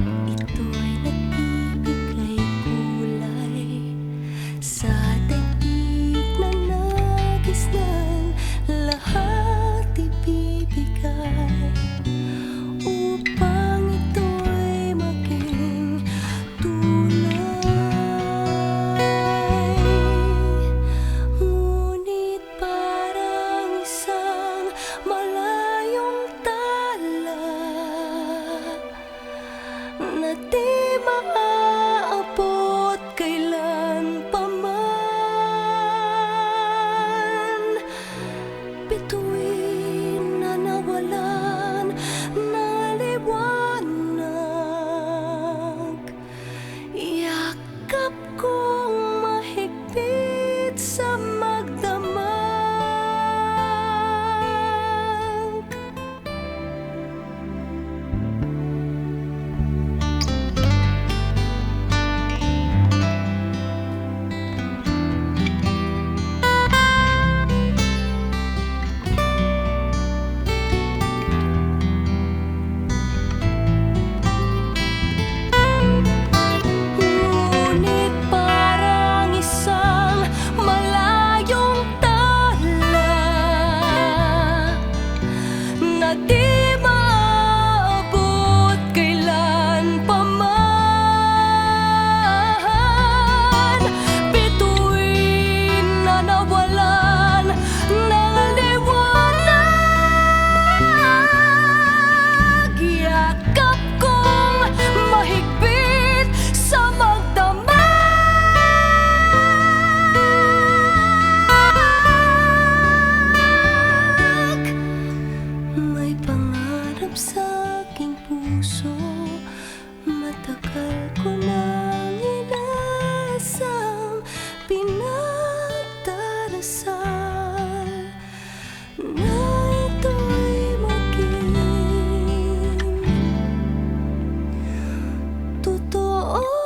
Ito'y nagbibigay kulay sa daigdig na nagis ng lahat ibibigay upang ito'y maging tunay. Ngunit parang isang malayong tala na di maaabot kailan pa man. Bituin na nawalan ng liwanag, yakap kong mahigpit sa magdamag. Ngunit parang isang malayong tala na di maaabot kailan pa man. Bituin na nawalan ng liwanag, yakap kong mahigpit sa magdamag. May pangarap sa aking puso, matagal ko nang inaasang pinagdarasal na ito'y maging totoo.